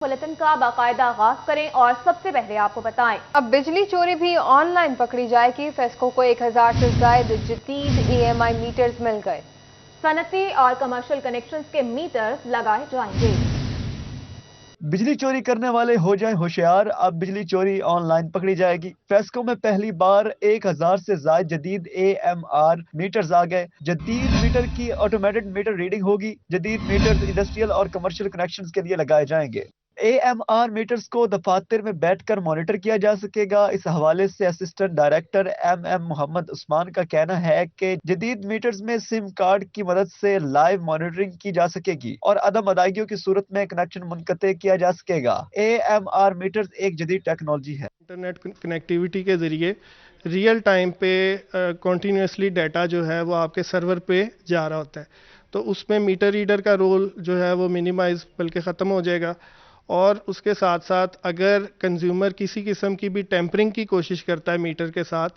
Bulletin का बाकायदा आगाज करें और सबसे पहले आपको बताएं, अब बिजली चोरी भी ऑनलाइन पकड़ी जाएगी। फेस्को को 1000 से ज्यादा जदीद EMI मीटर्स मिल गए। सनती और कमर्शियल कनेक्शंस के मीटर्स लगाए जाएंगे। बिजली चोरी करने वाले हो जाएं होशियार, अब बिजली चोरी ऑनलाइन पकड़ी जाएगी। फेस्को में पहली बार 1000 से ज्यादा जदीद AMR मीटर्स आ गए। जदीद मीटर की ऑटोमेटेड मीटर रीडिंग होगी। जदीद मीटर्स इंडस्ट्रियल और कमर्शियल कनेक्शंस के लिए लगाए जाएंगे। AMR मीटर्स को दफातर में बैठकर मॉनिटर किया जा सकेगा। इस हवाले से assistant director MM Mohammad Usman का कहना है कि जदीद मीटर्स में सिम कार्ड की मदद से लाइव मॉनिटरिंग की जा सकेगी और अदम अदायगियों की सूरत में कनेक्शन मुनक़ते किया जा सकेगा। AMR मीटर्स एक जदीद टेक्नोलॉजी है। इंटरनेट कनेक्टिविटी के जरिए रियल टाइम पे कंटिन्यूसली डाटा जो है वो आपके सर्वर पे जा रहा होता है, तो उसमें मीटर रीडर का रोल जो है वो मिनिमाइज बल्कि ख़त्म हो जाएगा। और उसके साथ साथ अगर कंज्यूमर किसी किस्म की भी टेम्परिंग की कोशिश करता है मीटर के साथ,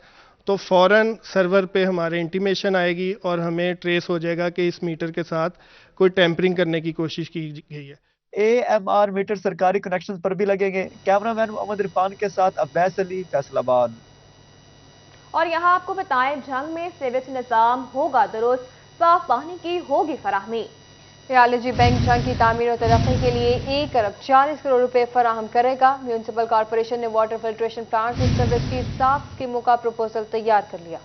तो फ़ौरन सर्वर पे हमारे इंटीमेशन आएगी और हमें ट्रेस हो जाएगा कि इस मीटर के साथ कोई टेम्परिंग करने की कोशिश की गई है। AMR मीटर सरकारी कनेक्शन पर भी लगेंगे। कैमरामैन मोहम्मद इरफान के साथ अब्बास अली, फैसलाबाद। और यहाँ आपको बताएं, जंग में सीवेज निज़ाम होगा दुरुस्त, साफ पानी की होगी फराहमी। रियालजी बैंक जंग की तामीर और तरक्की के लिए 1 अरब 40 करोड़ रुपए फराहम करेगा। म्यूनिसिपल कॉरपोरेशन ने वाटर फिल्ट्रेशन प्लांट सर्विस की 7 स्कीमों का प्रपोजल तैयार कर लिया।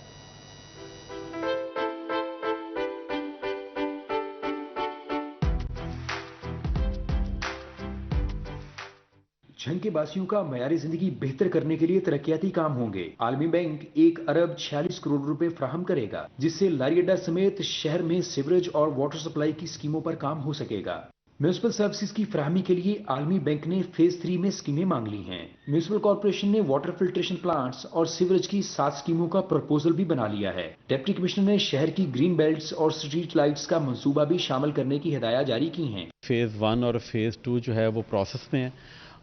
जंग के बासियों का मयारी जिंदगी बेहतर करने के लिए तरक्याती काम होंगे। आलमी बैंक 1 अरब 46 करोड़ रुपए फराहम करेगा, जिससे लारी अड्डा समेत शहर में सीवरेज और वाटर सप्लाई की स्कीमों पर काम हो सकेगा। म्यूनिसिपल सर्विसेज की फराहमी के लिए आलमी बैंक ने फेज 3 में स्कीमें मांग ली हैं। म्यूनिसिपल कॉर्पोरेशन ने वाटर फिल्ट्रेशन प्लांट्स और सीवरेज की 7 स्कीमों का प्रपोजल भी बना लिया है। डिप्टी कमिश्नर ने शहर की ग्रीन बेल्ट्स और स्ट्रीट लाइट्स का मंसूबा भी शामिल करने की हिदायत जारी की हैं। फेज़ 1 और फेज़ 2 जो है वो प्रोसेस में है,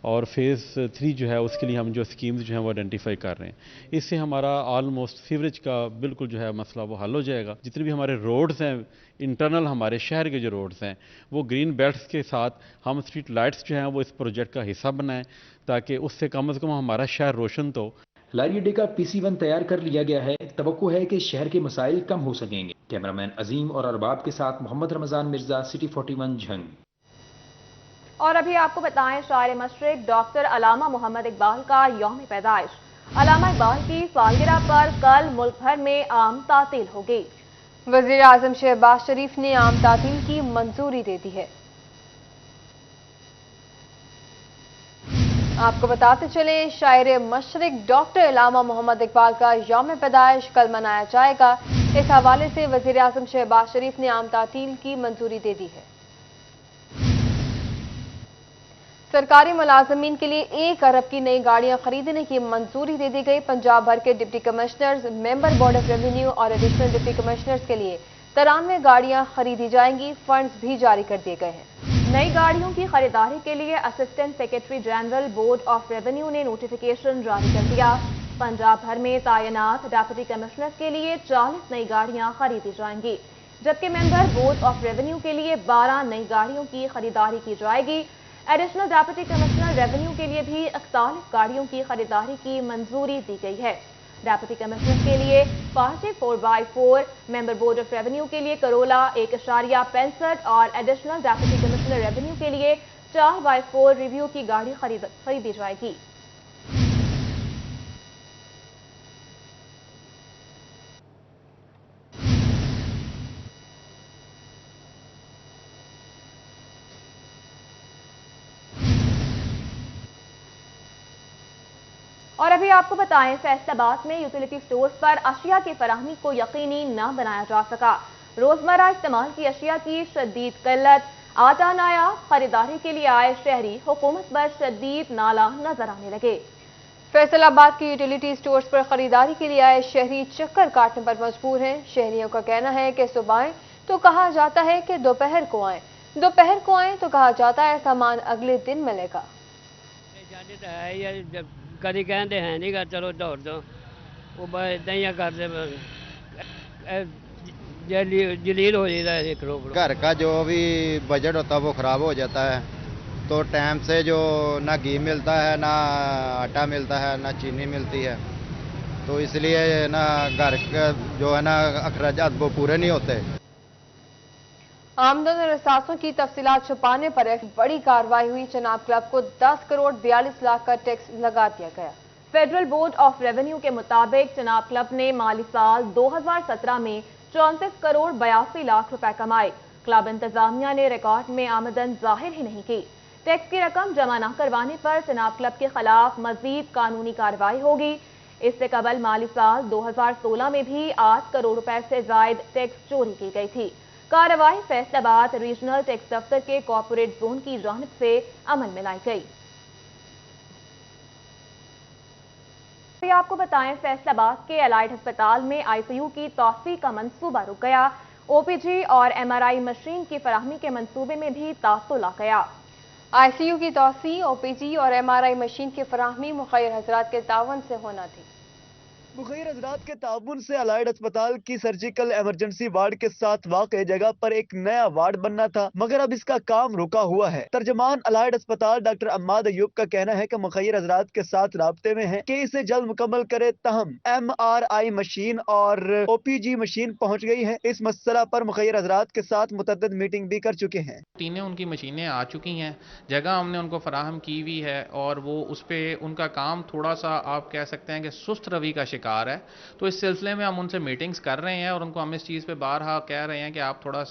और फेज़ 3 जो है उसके लिए हम जो स्कीम्स जो हैं वो आइडेंटिफाई कर रहे हैं। इससे हमारा ऑलमोस्ट सीवरेज का बिल्कुल जो है मसला वो हल हो जाएगा। जितने भी हमारे रोड्स हैं, इंटरनल हमारे शहर के जो रोड्स हैं, वो ग्रीन बेल्ट्स के साथ हम स्ट्रीट लाइट्स जो हैं वो इस प्रोजेक्ट का हिस्सा बनाएं, ताकि उससे कम से कम हमारा शहर रोशन तो। लारी अड्डे का PC1 तैयार कर लिया गया है। तवक्को है कि शहर के मसाइल कम हो सकेंगे। कैमरामैन अजीम और अरबाब के साथ मोहम्मद रमजान मिर्जा, सिटी 41 झंग। और अभी आपको बताएं, शायर मशरिक डॉक्टर अलामा मोहम्मद इकबाल का यौम पैदाइश। अलामा इकबाल की सालगिरह पर कल मुल्क भर में आम तातील होगी। वज़ीर आज़म शहबाज शरीफ ने आम तातील की मंजूरी दे दी है। आपको बताते चलें, शायर मशरिक डॉक्टर अलामा मोहम्मद इकबाल का यौम पैदाइश कल मनाया जाएगा। इस हवाले से वज़ीर आज़म शहबाज शरीफ ने आम तातील की मंजूरी दे दी है। सरकारी मुलाजमीन के लिए 1 अरब की नई गाड़ियां खरीदने की मंजूरी दे दी गई। पंजाब भर के deputy commissioners, member board of revenue और एडिशनल डिप्टी कमिश्नर्स के लिए 93 गाड़ियां खरीदी जाएंगी। फंड्स भी जारी कर दिए गए हैं। नई गाड़ियों की खरीदारी के लिए assistant secretary general board of revenue ने नोटिफिकेशन जारी कर दिया। पंजाब भर में तैनात डिप्टी कमिश्नर्स के लिए 40 नई गाड़ियां खरीदी जाएंगी, जबकि मेंबर बोर्ड ऑफ रेवेन्यू के लिए 12 नई गाड़ियों की खरीदारी की जाएगी। एडिशनल डिप्टी कमिश्नर रेवेन्यू के लिए भी 41 गाड़ियों की खरीदारी की मंजूरी दी गई है। डिप्टी कमिश्नर के लिए 4x4, member board of revenue के लिए करोला 1.65 और एडिशनल डिप्टी कमिश्नर रेवेन्यू के लिए 4x4 रिव्यू की गाड़ी खरीदी जाएगी। और अभी आपको बताएं, फैसलाबाद में यूटिलिटी स्टोर्स पर अशिया की फराहमी को यकीनी न बनाया जा सका। रोजमर्रा इस्तेमाल की अशिया की शदीद किल्लत, आटा नायाब खरीदारी के लिए आए शहरी हुकूमत पर शदीद नाला नजर आने लगे। फैसलाबाद की यूटिलिटी स्टोर्स पर खरीदारी के लिए आए शहरी चक्कर काटने पर मजबूर हैं। शहरियों का कहना है कि सुबह आए तो कहा जाता है कि दोपहर को आए, दोपहर को आए तो कहा जाता है सामान अगले दिन मिलेगा। कभी कहते हैं नहीं कर चलो दौड़ दो, वो बस इदा ही करते जलील हो जाता है। घर का जो भी बजट होता है वो खराब हो जाता है। تو ٹائم سے جو نہ گھی ملتا ہے، نہ آٹا ملتا ہے، نہ چینی ملتی ہے، تو اس لیے نا گھر کا جو ہے نا اخراجات وہ پورے نہیں ہوتے۔ آمدن اور اثاثوں کی تفصیلات چھپانے پر ایک بڑی کارروائی ہوئی۔ چناب کلب کو 10 کروڑ 42 لاکھ کا ٹیکس لگا دیا گیا۔ فیڈرل بورڈ آف ریونیو کے مطابق چناب کلب نے مالی سال 2017 میں 34 کروڑ 82 لاکھ روپے کمائے۔ کلب انتظامیہ نے ریکارڈ میں آمدن ظاہر ہی نہیں کی۔ ٹیکس کی رقم جمع نہ کروانے پر چناب کلب کے خلاف مزید قانونی کارروائی ہوگی۔ اس سے قبل مالی سال 2016 میں بھی 8 کروڑ روپے سے زائد ٹیکس چوری کی گئی تھی۔ کارروائی فیصل آباد ریجنل ٹیکس دفتر کے کارپوریٹ زون کی جانب سے عمل میں لائی گئی۔ آپ کو بتائیں، فیصل آباد کے الائڈ ہسپتال میں آئی سی یو کی توسیع کا منصوبہ رک گیا۔ او پی جی اور ایم آر آئی مشین کی فراہمی کے منصوبے میں بھی تعطل آ گیا۔ آئی سی یو کی توسیع، او پی جی اور ایم آر آئی مشین کی فراہمی مخیر حضرات کے تعاون سے ہونا تھی۔ مخیر حضرات کے تعاون سے الائڈ اسپتال کی سرجیکل ایمرجنسی وارڈ کے ساتھ واقع جگہ پر ایک نیا وارڈ بننا تھا، مگر اب اس کا کام رکا ہوا ہے۔ ترجمان الائڈ اسپتال ڈاکٹر عماد ایوب کا کہنا ہے کہ مخیر حضرات کے ساتھ رابطے میں ہیں کہ اسے جلد مکمل کرے، تاہم ایم آر آئی مشین اور او پی جی مشین پہنچ گئی ہے۔ اس مسئلہ پر مخیر حضرات کے ساتھ متعدد میٹنگ بھی کر چکے ہیں۔ تینوں ان کی مشینیں آ چکی ہیں، جگہ ہم نے ان کو فراہم کی ہوئی ہے، اور وہ اس پہ ان کا کام تھوڑا سا آپ کہہ سکتے ہیں کہ سست روی کا شکار ہے۔ تو اس سلسلے میں ہم ان سے میٹنگز کر رہے ہیں اور ان کو ہم اس چیز پہ بارہا کہہ رہے ہیں کہ آپ تھوڑا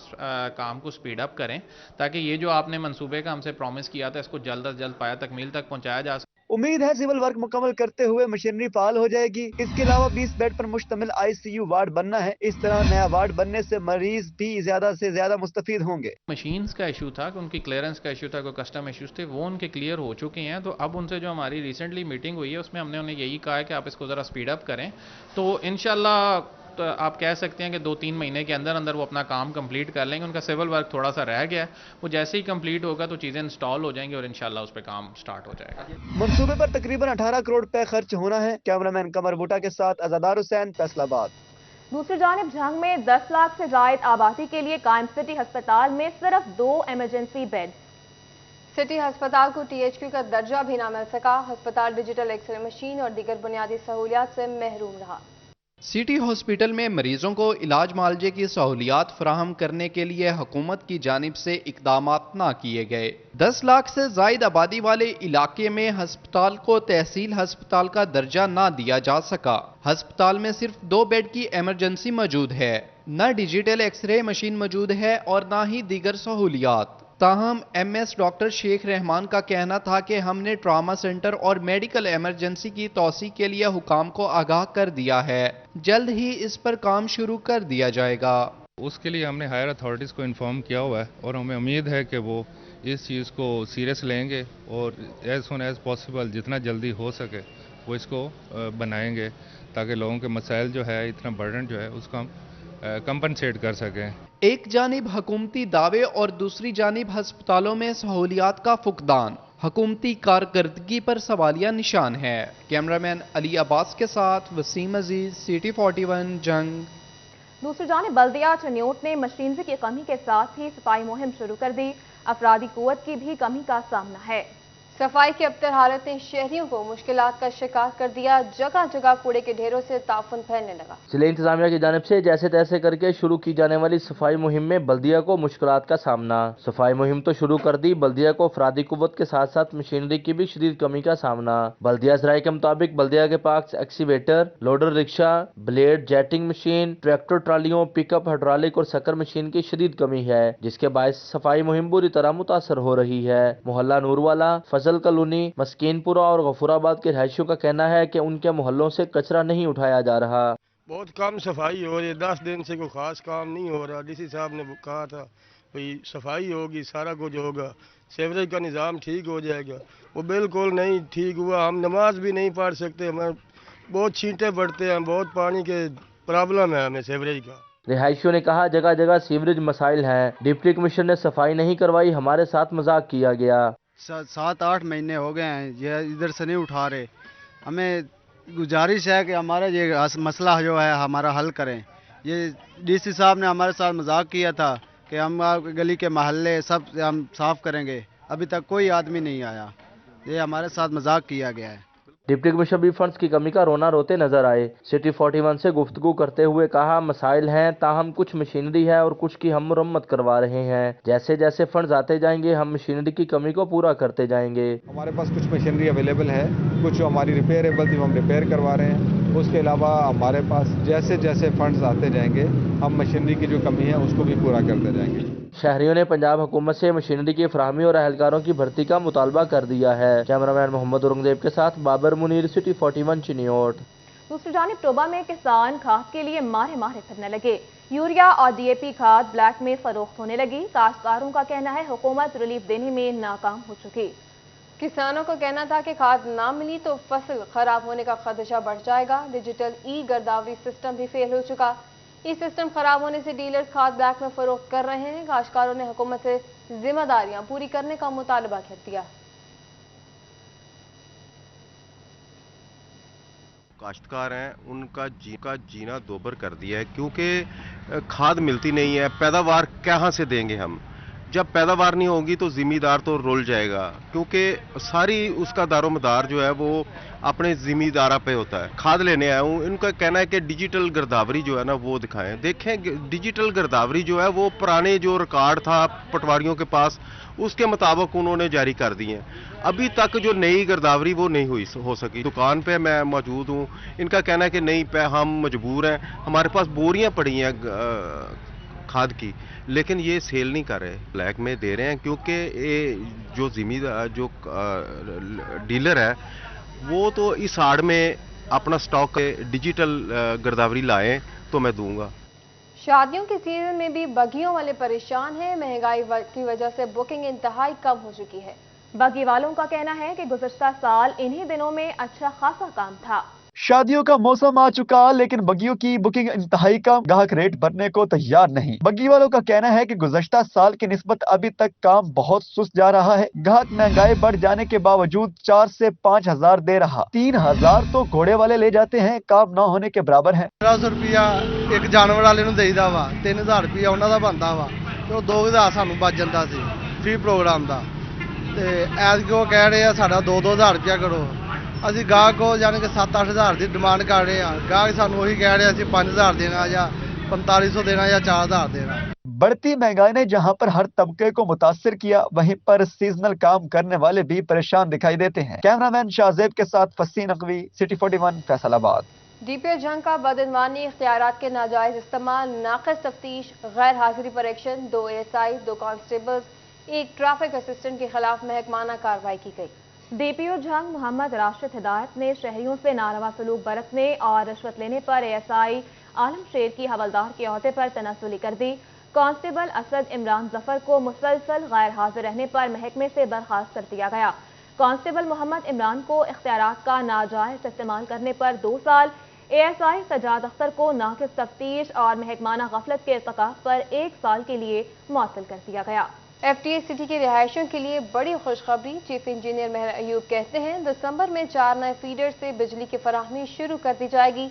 کام کو سپیڈ اپ کریں، تاکہ یہ جو آپ نے منصوبے کا ہم سے پرومس کیا تھا اس کو جلد از جلد پایہ تکمیل تک پہنچایا جا سکے۔ امید ہے سول ورک مکمل کرتے ہوئے مشینری فعال ہو جائے گی۔ اس کے علاوہ 20 بیڈ پر مشتمل آئی سی یو وارڈ بننا ہے۔ اس طرح نیا وارڈ بننے سے مریض بھی زیادہ سے زیادہ مستفید ہوں گے۔ مشینز کا ایشو تھا کہ ان کی کلیئرنس کا ایشو تھا، کوئی کسٹم ایشوز تھے، وہ ان کے کلیئر ہو چکے ہیں۔ تو اب ان سے جو ہماری ریسنٹلی میٹنگ ہوئی ہے اس میں ہم نے انہیں یہی کہا ہے کہ آپ اس کو ذرا سپیڈ اپ کریں، تو انشاءاللہ آپ کہہ سکتے ہیں کہ 2-3 مہینے کے اندر اندر وہ اپنا کام کمپلیٹ کر لیں گے۔ ان کا سول ورک تھوڑا سا رہ گیا ہے، وہ جیسے ہی کمپلیٹ ہوگا تو چیزیں انسٹال ہو جائیں گی اور انشاءاللہ اس پہ کام سٹارٹ ہو جائے گا۔ منصوبے پر تقریباً 18 کروڑ روپے خرچ ہونا ہے۔ کیمرامین قمر بوٹا کے ساتھ عزادار حسین، فیصل آباد۔ دوسری جانب جھنگ میں 10 لاکھ سے زائد آبادی کے لیے قائم سٹی ہسپتال میں صرف 2 ایمرجنسی بیڈ۔ سٹی ہسپتال کو ٹی ایچ کیو کا درجہ بھی نہ مل سکا۔ ہسپتال ڈیجیٹل ایکس رے مشین اور دیگر بنیادی سہولیات سے محروم رہا۔ سٹی ہاسپٹل میں مریضوں کو علاج معالجے کی سہولیات فراہم کرنے کے لیے حکومت کی جانب سے اقدامات نہ کیے گئے۔ 10 لاکھ سے زائد آبادی والے علاقے میں ہسپتال کو تحصیل ہسپتال کا درجہ نہ دیا جا سکا۔ ہسپتال میں صرف 2 بیڈ کی ایمرجنسی موجود ہے، نہ ڈیجیٹل ایکس رے مشین موجود ہے اور نہ ہی دیگر سہولیات۔ تاہم ایم ایس ڈاکٹر شیخ رحمان کا کہنا تھا کہ ہم نے ٹراما سینٹر اور میڈیکل ایمرجنسی کی توسیع کے لیے حکام کو آگاہ کر دیا ہے، جلد ہی اس پر کام شروع کر دیا جائے گا۔ اس کے لیے ہم نے ہائر اتھارٹیز کو انفارم کیا ہوا ہے اور ہمیں امید ہے کہ وہ اس چیز کو سیریس لیں گے اور ایز سون ایز پاسبل جتنا جلدی ہو سکے وہ اس کو بنائیں گے، تاکہ لوگوں کے مسائل جو ہے، اتنا برڈن جو ہے اس کو ہم کمپنسیٹ کر سکیں۔ ایک جانب حکومتی دعوے اور دوسری جانب ہسپتالوں میں سہولیات کا فقدان حکومتی کارکردگی پر سوالیہ نشان ہے۔ کیمرامین علی عباس کے ساتھ وسیم عزیز، سٹی 41 جنگ۔ دوسری جانب بلدیہ چنیوٹ نے مشینری کی کمی کے ساتھ ہی صفائی مہم شروع کر دی۔ افرادی قوت کی بھی کمی کا سامنا ہے۔ صفائی کی ابتر حالت نے شہریوں کو مشکلات کا شکار کر دیا۔ جگہ جگہ کوڑے کے ڈھیروں سے تعفن پھیلنے لگا۔ ضلع انتظامیہ کی جانب سے جیسے تیسے کر کے شروع کی جانے والی صفائی مہم میں بلدیہ کو مشکلات کا سامنا۔ صفائی مہم تو شروع کر دی، بلدیہ کو افرادی قوت کے ساتھ ساتھ مشینری کی بھی شدید کمی کا سامنا۔ بلدیہ ذرائع کے مطابق بلدیہ کے پاس ایکسیویٹر، لوڈر رکشہ، بلیڈ، جیٹنگ مشین، ٹریکٹر ٹرالیوں، پک اپ، ہائیڈرالک اور سکر مشین کی شدید کمی ہے، جس کے باعث صفائی مہم بری طرح متاثر ہو رہی ہے۔ محلہ نور والا، فضل کالونی، مسکین پورہ اور غفور آباد کے رہائشیوں کا کہنا ہے کہ ان کے محلوں سے کچرا نہیں اٹھایا جا رہا۔ بہت کم صفائی ہو رہی ہے، 10 دن سے کوئی خاص کام نہیں ہو رہا۔ ڈی سی صاحب نے کہا تھا بھئی صفائی ہوگی، سارا کچھ ہوگا، سیوریج کا نظام ٹھیک ہو جائے گا، وہ بالکل نہیں ٹھیک ہوا۔ ہم نماز بھی نہیں پڑھ سکتے، ہمیں بہت چھینٹیں پڑتے ہیں، بہت پانی کے پرابلم ہے ہمیں سیوریج کا۔ رہائشیوں نے کہا جگہ جگہ سیوریج مسائل ہیں، ڈپٹی کمشنر نے صفائی نہیں کروائی، ہمارے ساتھ مذاق کیا گیا۔ 7-8 مہینے ہو گئے ہیں یہ ادھر سے نہیں اٹھا رہے۔ ہمیں گزارش ہے کہ ہمارا یہ مسئلہ جو ہے ہمارا حل کریں۔ یہ ڈی سی صاحب نے ہمارے ساتھ مذاق کیا تھا کہ ہم گلی کے محلے سب ہم صاف کریں گے، अभी तक कोई आदमी नहीं आया। ये हमारे साथ मजाक किया गया है। डिप्टी कमिश्नर भी फंड्स की कमी का रोना रोते नजर आए। सिटी 41 से गुफ्तगू करते हुए कहा, मसाइल हैं, ताहम कुछ मशीनरी है और कुछ की हम मुरम्मत करवा रहे हैं। जैसे जैसे फंड्स आते जाएंगे हम मशीनरी की कमी को पूरा करते जाएंगे। हमारे पास कुछ मशीनरी अवेलेबल है, कुछ हमारी रिपेयरेबल थी, हम रिपेयर करवा रहे हैं। उसके अलावा हमारे पास जैसे जैसे फंड्स आते जाएंगे हम मशीनरी की जो कमी है उसको भी पूरा करते जाएंगे। शहरियों ने पंजाब हुकूमत से मशीनरी की फराहमी और एहलकारों की भर्ती का मुतालबा कर दिया है। कैमरामैन मोहम्मद औरंगजेब के साथ बाबर मुनीर, सिटी 41 चिन्योट। दूसरी जानिब टोबा में किसान खाद के लिए मारे मारे फिरने लगे। यूरिया और डीएपी खाद ब्लैक में फरोख्त होने लगी। काश्तकारों का कहना है हुकूमत रिलीफ देने में नाकाम हो चुकी। किसानों का कहना था कि खाद ना मिली तो फसल खराब होने का खदशा बढ़ जाएगा। डिजिटल ई गर्दावरी सिस्टम भी फेल हो चुका। ई सिस्टम खराब होने से डीलर्स खाद ब्लैक में फरोख्त कर रहे हैं। काश्तकारों ने हुकूमत से जिम्मेदारियां पूरी करने का मुतालबा कर दिया। काश्तकार हैं उनका जीना दोबर कर दिया है, क्योंकि खाद मिलती नहीं है। पैदावार कहाँ से देंगे हम? जब पैदावार नहीं होगी तो जिमीदार तो रुल जाएगा, क्योंकि सारी उसका दारोमदार जो है वो अपने जिमीदारा पे होता है। खाद लेने आया हूँ, इनका कहना है कि डिजिटल गिरदावरी जो है ना वो दिखाएं। देखें डिजिटल गिरदावरी जो है वो पुराने जो रिकॉर्ड था पटवारियों के पास उसके मुताबिक उन्होंने जारी कर दी है। अभी तक जो नई गिरदावरी वो नहीं हो सकी। दुकान पे मैं मौजूद हूँ, इनका कहना है कि नहीं पे हम मजबूर हैं, हमारे पास बोरियां पड़ी हैं खाद की, लेकिन ये सेल नहीं कर रहे, ब्लैक में दे रहे हैं। क्योंकि ये जो जिमीदार जो डीलर है वो तो इस आड़ में अपना स्टॉक डिजिटल गिरदावरी लाएं तो मैं दूंगा। शादियों के सीजन में भी बगियों वाले परेशान हैं। महंगाई की वजह से बुकिंग इंतहाई कम हो चुकी है। बगी वालों का कहना है कि गुज़श्ता साल इन्हीं दिनों में अच्छा खासा काम था। शादियों का मौसम आ चुका, लेकिन बगियों की बुकिंग इंतहाई कम। ग्राहक रेट भरने को तैयार नहीं। बगी वालों का कहना है कि गुज़श्ता साल की निस्बत अभी तक काम बहुत सुस्त जा रहा है। ग्राहक महंगाई बढ़ जाने के बावजूद 4 से 5 हजार दे रहा, 3 हजार तो घोड़े वाले ले जाते हैं, काम न होने के बराबर है। 1500 रुपया एक जानवर वाले ਨੂੰ ਦੇਈਦਾ ਵਾ, 3000 रुपया ਉਹਨਾਂ ਦਾ ਬਣਦਾ ਵਾ ਤੇ 2000 ਸਾਨੂੰ ਬਚ ਜਾਂਦਾ ਸੀ ਫ੍ਰੀ ਪ੍ਰੋਗਰਾਮ ਦਾ। ਤੇ ਐਤਕੀ ਉਹ ਕਹਿ ਰਹੇ ਆ ਸਾਡਾ 2-2000 रुपया ਕਰੋ। ਅਸੀਂ ਗਾਹਕ ਕੋ ਜਾਨ ਕੇ 7-8 ਹਜ਼ਾਰ ਦੀ ਡਿਮਾਂਡ ਕਰ ਰਹੇ ਹਾਂ। ਗਾਹਕ ਸਾਨੂੰ ਉਹੀ ਕਹਿ ਰਹੇ ਅਸੀਂ 5000 ਦੇਣਾ ਜਾਂ 4500 देना या 4000 देना। बढ़ती महंगाई ने जहां पर हर तबके को मुतासिर किया, वहीं पर सीजनल काम करने वाले भी परेशान दिखाई देते हैं। कैमरामैन शाहजेब के साथ फसीन नकवी, सिटी 41 फैसलाबाद। डीपीओ जंग का बदइनवानी, इख्तियारात के नाजायज इस्तेमाल, नाक़िस तफ्तीश, गैर हाजिरी पर action, 2 ASI, 2 constables, 1 traffic assistant के खिलाफ महकमाना कार्रवाई की गई। डीपीओ जंग मोहम्मद राशिद हिदायत ने शहरियों से नारवा सलूक बरतने और रिश्वत लेने पर ASI आलम शेर की हवलदार के अहदे पर तनसुली कर दी। कांस्टेबल असद इमरान जफर को मुसलसल गैर हाजिर रहने पर महकमे से बर्खास्त कर दिया गया। कांस्टेबल मोहम्मद इमरान को इख्तियारात का नाजायज इस्तेमाल करने पर 2 साल, ASI सजाद अख्तर को नाकिस तफ्तीश और महकमाना गफलत के इर्तिकाब पर 1 साल के लिए मुअत्तल कर दिया गया। FTA सिटी के रिहायशियों के लिए बड़ी खुशखबरी। चीफ इंजीनियर मेहर अयूब कहते हैं दिसंबर में 4 नए फीडर से बिजली की फराहमी शुरू कर दी जाएगी।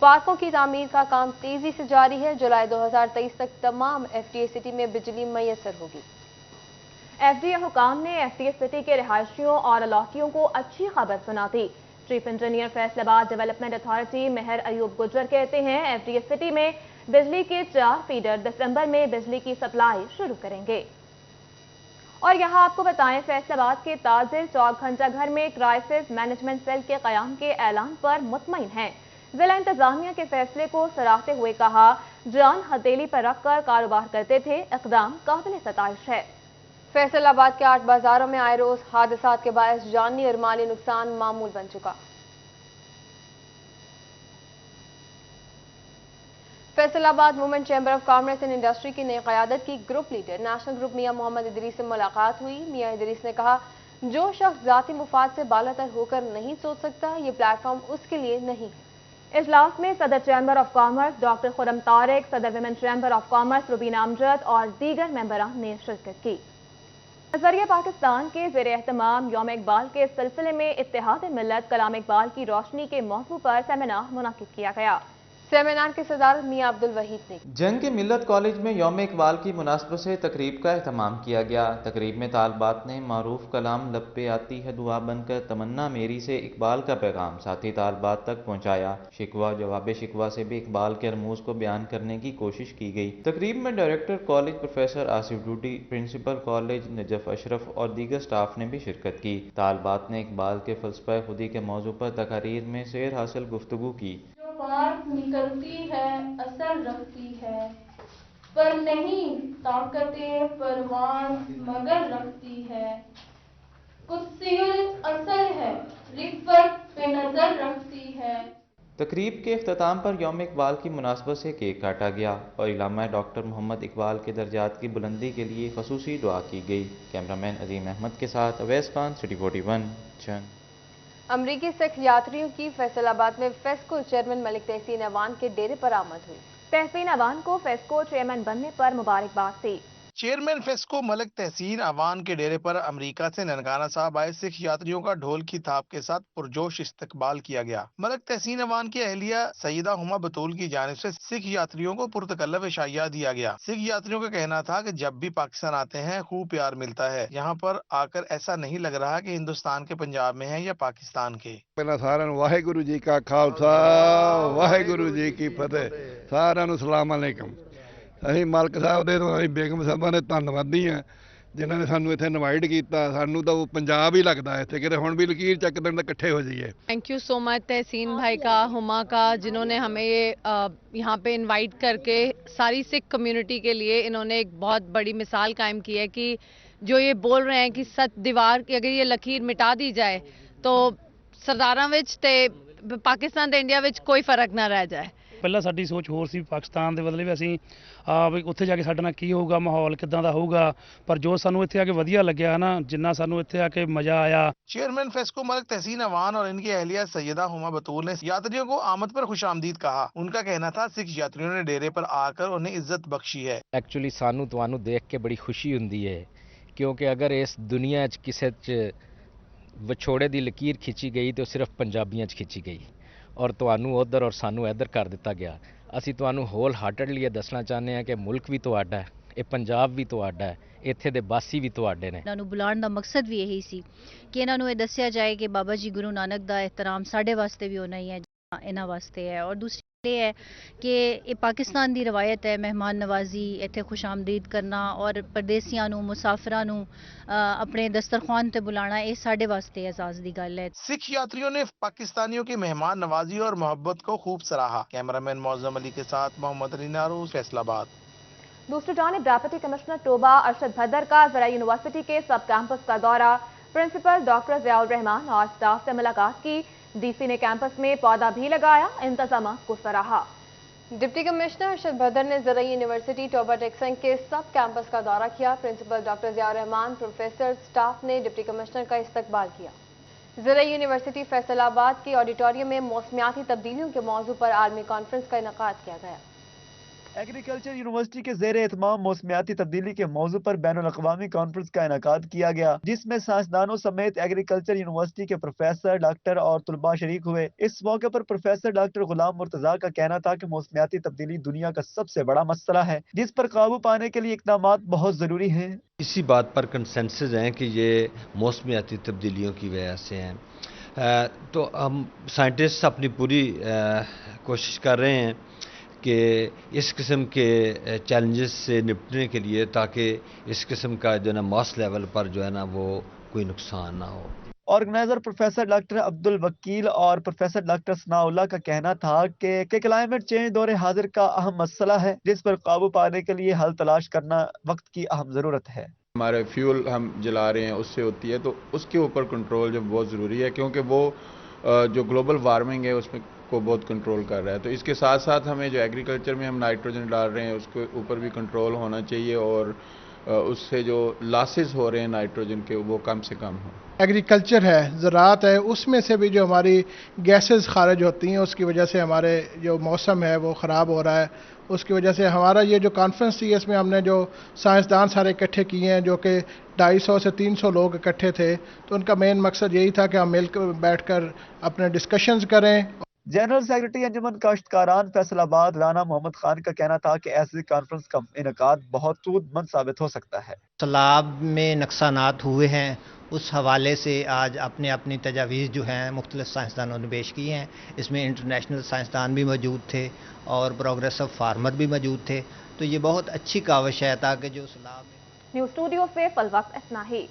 पार्कों की तामीर का काम तेजी से जारी है। जुलाई 2023 तक तमाम FTA सिटी में बिजली मैसर होगी। FDA हुकाम ने FTA सिटी के रिहायशियों और अलाकियों को अच्छी खबर सुना दी। Chief engineer Faisalabad development authority Mehar Ayub Gujjar कहते हैं FTA सिटी में बिजली के 4 फीडर दिसंबर में बिजली की सप्लाई शुरू करेंगे। और यहाँ आपको बताएं, फैसलाबाद के ताजिर चौक घंटा घर में क्राइसिस मैनेजमेंट सेल के कयाम के ऐलान पर मुतमईन हैं। जिला इंतजामिया के फैसले को सराहते हुए कहा, जान हथेली पर रखकर कारोबार करते थे, इक़दाम काबिल सताइश है। फैसलाबाद के 8 बाजारों में आए रोज हादसात के बायस जानी और माली नुकसान मामूल बन चुका। Faisalabad women chamber of commerce and industry की नई क़यादत की ग्रुप लीडर नेशनल ग्रुप मियां मोहम्मद इदरीस से मुलाकात हुई। मियां इदरीस ने कहा, जो शख्स जाती मुफाद से बालातर होकर नहीं सोच सकता, ये प्लेटफॉर्म उसके लिए नहीं है। इजलास में सदर chamber of commerce doctor Khurram Tariq, सदर women chamber of commerce Rubina Amjad और दीगर मेंबरान ने शिरकत की। नजरिया पाकिस्तान के ज़ेर एहतमाम यौम इकबाल के सिलसिले में इत्तेहाद मिल्लत कलाम इकबाल की रोशनी के मौजू पर सेमिनार मुनाकिद किया गया। सेमिनार की सदारत मियां अब्दुल वहीद ने जंग के मिल्लत कॉलेज में यौम इकबाल की मुनासबत से तकरीब का एहतमाम किया गया। तकरीब में तालबात ने मारूफ कलाम लब पे आती है दुआ बनकर तमन्ना मेरी से इकबाल का पैगाम साथी तालबात तक पहुंचाया। शिकवा जवाब शिकवा से भी इकबाल के रमूज को बयान करने की कोशिश की गई। तकरीब में director college professor Asif Doodi, principal college Najaf Ashraf और दीगर स्टाफ ने भी शिरकत की। तालबात ने इकबाल के फलसफा खुदी के मौजू पर तकारीर में शेर हासिल गुफ्तगू की। बात निकलती है असर रखती है पर नहीं ताकते परवान मगर रखती है। कुत्सियुल असल है रिफ़त पे नजर रखती है। तकरीब के इख्तिताम पर यौम इकबाल की मुनासबत से केक काटा गया और इलामा डॉक्टर मोहम्मद इकबाल के दर्जात की बुलंदी के लिए खसूसी दुआ की गई। कैमरामैन अजीम अहमद के साथ अवैस खान, सिटी 41 जंग। अमरीकी सिख यात्रियों की फैसलाबाद में फेस्को चेयरमैन मलिक तहसीन अवान के डेरे पर आमद हुई। तहसीन अवान को फेस्को चेयरमैन बनने पर मुबारकबाद दी। चेयरमैन फेस्को मलिक तहसीन अवान के डेरे पर अमेरिका से ननकाना साहब आए सिख यात्रियों का ढोल की थाप के साथ पुरजोश इस्तकबाल किया गया। मलिक तहसीन अवान की अहलिया सईदा हुमा बतूल की जानिब से सिख यात्रियों को पुरतकल्लफ इशाइया दिया गया। सिख यात्रियों का कहना था कि जब भी पाकिस्तान आते हैं खूब प्यार मिलता है। यहाँ पर आकर ऐसा नहीं लग रहा कि हिंदुस्तान के पंजाब में है या पाकिस्तान के। पहला सारा वाहेगुरु जी का खालसा वाहेगुरु जी की फतेह। सारा सलाम अलैकुम। ਅਸੀਂ ਮਾਲਕ ਸਾਹਿਬ ਦੇ ਤੋਂ ਅਸੀਂ ਬੇਗਮ ਸਾਹਿਬਾਂ ਦੇ ਧੰਨਵਾਦੀ ਹਾਂ ਜਿਨ੍ਹਾਂ ਨੇ ਸਾਨੂੰ ਇੱਥੇ ਇਨਵਾਈਟ ਕੀਤਾ। ਸਾਨੂੰ ਤਾਂ ਉਹ ਪੰਜਾਬ ਹੀ ਲੱਗਦਾ ਇੱਥੇ ਕਿਤੇ ਹੁਣ ਵੀ ਲकीर ਚੱਕ ਦੇਣ ਦਾ ਇਕੱਠੇ ਹੋ ਜਾਈਏ। थैंक यू सो मच तहसीन भाई का, हुमा का, जिन्होंने हमें ये यहाँ पे इनवाइट करके सारी सिख कम्युनिटी के लिए इन्होंने एक बहुत बड़ी मिसाल कायम की है कि जो ये बोल रहे हैं कि सत दीवार की अगर ये लकीर मिटा दी जाए तो सरदारां विच ते पाकिस्तान ते इंडिया विच कोई फर्क ना रह जाए। ਪਹਿਲਾਂ ਸਾਡੀ ਸੋਚ ਹੋਰ ਸੀ ਪਾਕਿਸਤਾਨ ਦੇ ਬਦਲੇ ਵੀ ਅਸੀਂ ਵੀ ਉੱਥੇ ਜਾ ਕੇ ਸਾਡੇ ਨਾਲ ਕੀ ਹੋਊਗਾ, ਮਾਹੌਲ ਕਿਦਾਂ ਦਾ ਹੋਊਗਾ, ਪਰ ਜੋ ਸਾਨੂੰ ਇੱਥੇ ਆ ਕੇ ਵਧੀਆ ਲੱਗਿਆ ਨਾ, ਜਿੰਨਾ ਸਾਨੂੰ ਇੱਥੇ ਆ ਕੇ मजा आया। चेयरमैन फेस्को मलिक तहसीन अवान और इनकी अहलिया सैयदा हुमा बतूल ने यात्रियों को आमद पर खुशामदीद कहा। उनका कहना था सिख यात्रियों ने डेरे पर आकर उन्हें इज्जत बख्शी है। एक्चुअली सानू तुहानू देख के बड़ी खुशी हुंदी है क्योंकि अगर इस दुनिया च किसे च विछोड़े दी लकीर खिंची गई तो सिर्फ पंजाबियां च खिंची गई और ਤੁਹਾਨੂੰ ਉਧਰ ਔਰ ਸਾਨੂੰ ਇੱਧਰ ਕਰ ਦਿੱਤਾ ਗਿਆ। ਅਸੀਂ ਤੁਹਾਨੂੰ ਹੋਲ ਹਾਰਟਡਲੀ ਇਹ ਦੱਸਣਾ ਚਾਹੁੰਦੇ ਹਾਂ ਕਿ ਮੁਲਕ ਵੀ ਤੁਹਾਡਾ ਹੈ, ਇਹ ਪੰਜਾਬ ਵੀ ਤੁਹਾਡਾ ਹੈ, ਇੱਥੇ ਦੇ ਵਾਸੀ ਵੀ ਤੁਹਾਡੇ ਨੇ। ਇਹਨਾਂ ਨੂੰ ਬੁਲਾਉਣ ਦਾ ਮਕਸਦ ਵੀ ਇਹੀ ਸੀ ਕਿ ਇਹਨਾਂ ਨੂੰ ਇਹ ਦੱਸਿਆ ਜਾਏ ਕਿ ਬਾਬਾ ਜੀ ਗੁਰੂ ਨਾਨਕ ਦਾ ਇਹਤਰਾਮ ਸਾਡੇ ਵਾਸਤੇ ਵੀ ਹੋਣਾ ਹੀ ਹੈ, ਇਹਨਾਂ ਵਾਸਤੇ ਹੈ। ਔਰ ਦੂਸਰੀ ਇਹ ਹੈ ਕਿ ਇਹ ਪਾਕਿਸਤਾਨ ਦੀ ਰਵਾਇਤ ਹੈ ਮਹਿਮਾਨ ਨਵਾਜ਼ੀ, ਇੱਥੇ ਖੁਸ਼ਾਮਦੀਦ ਕਰਨਾ ਔਰ ਪਰਦੇਸੀਆਂ ਨੂੰ, ਮੁਸਾਫਰਾਂ ਨੂੰ अपने दस्तरखान पे बुलाना, ये साढ़े वास्ते एजाज दी गल है। सिख यात्रियों ने पाकिस्तानियों की मेहमान नवाजी और मोहब्बत को खूब सराहा। कैमरामैन मौजम अली के साथ मोहम्मद अली नारूज, फैसलाबाद। दूसरी जानिब डेप्यूटी कमिश्नर टोबा अरशद भदर का ज़रा यूनिवर्सिटी के सब कैंपस का दौरा, प्रिंसिपल डॉक्टर ज़ियाउर रहमान और स्टाफ से मुलाकात की। डीसी ने कैंपस में पौधा भी लगाया, इंतजाम को सराहा। डिप्टी कमिश्नर अरशद भदर ने ज़रा यूनिवर्सिटी टोबा टेक्सन के सब कैंपस का दौरा किया। Principal doctor Ziaur Rehman, professor, staff ने डिप्टी कमिश्नर का इस्तकबाल किया। ज़रा यूनिवर्सिटी फैसलाबाद के ऑडिटोरियम में मौसमियाती तब्दीलियों के मौजू पर आलमी कॉन्फ्रेंस का इनेकाद किया गया। एग्रीकल्चर यूनिवर्सिटी के ज़ेर एहतमाम मौसमियाती तब्दीली के मौजू पर बैनुल अक़वामी कॉन्फ्रेंस का इनेकाद किया गया, जिसमें साइंसदानों समेत एग्रीकल्चर यूनिवर्सिटी के प्रोफेसर, डॉक्टर और तुलबा शरीक हुए। इस मौके पर प्रोफेसर डॉक्टर गुलाम मुर्तजा का कहना था कि मौसमियाती तब्दीली दुनिया का सबसे बड़ा मसला है, जिस पर काबू पाने के लिए इक़दामात बहुत ज़रूरी हैं। इसी बात पर कंसेंसस है कि ये मौसमियाती तब्दीलियों की वजह से हैं। तो हम साइंटिस्ट अपनी पूरी कोशिश कर रहे हैं कि इस किस्म के चैलेंजेस से निपटने के लिए, ताकि इस किस्म का जो है ना मास लेवल पर जो है ना वो कोई नुकसान ना हो। ऑर्गेनाइजर प्रोफेसर डॉक्टर अब्दुल वकील और प्रोफेसर डॉक्टर सनाउल्लाह का कहना था कि क्लाइमेट चेंज दौरे हाजिर का अहम मसला है, जिस पर काबू पाने के लिए हल तलाश करना वक्त की अहम ज़रूरत है। हमारे फ्यूल हम जला रहे हैं उससे होती है, तो उसके ऊपर कंट्रोल जो बहुत ज़रूरी है, क्योंकि वो जो ग्लोबल वार्मिंग है उसमें को बहुत कंट्रोल कर रहा है। तो इसके साथ साथ हमें जो एग्रीकल्चर में हम नाइट्रोजन डाल रहे हैं उसके ऊपर भी कंट्रोल होना चाहिए, और उससे जो लॉसेस हो रहे हैं नाइट्रोजन के वो कम से कम हो। एग्रीकल्चर है, ज़राअत है, उसमें से भी जो हमारी गैसेस खारिज होती हैं उसकी वजह से हमारे जो मौसम है वो ख़राब हो रहा है। उसकी वजह से हमारा ये जो कॉन्फ्रेंस थी इसमें हमने जो साइंसदान सारे इकट्ठे किए हैं, जो कि 250 से 300 लोग इकट्ठे थे, तो उनका मेन मकसद यही था कि हम मिलकर बैठकर अपने डिस्कशंस करें। जनरल सेक्रेटरी अंजुमन काश्तकारान फैसलाबाद राना मोहम्मद खान का कहना था कि ऐसी कॉन्फ्रेंस का इनेकाद बहुत सूदमंद साबित हो सकता है। सैलाब में नुकसानात हुए हैं, उस हवाले से आज अपने अपनी तजावीज़ जो हैं मुख्तलिफ साइंसदानों ने पेश की हैं। इसमें इंटरनेशनल साइंसदान भी मौजूद थे और प्रोग्रेसिव फार्मर भी मौजूद थे। तो ये बहुत अच्छी काविश है ताकि जो सैलाब न्यूज़ स्टूडियो से फल वक्त इतना ही।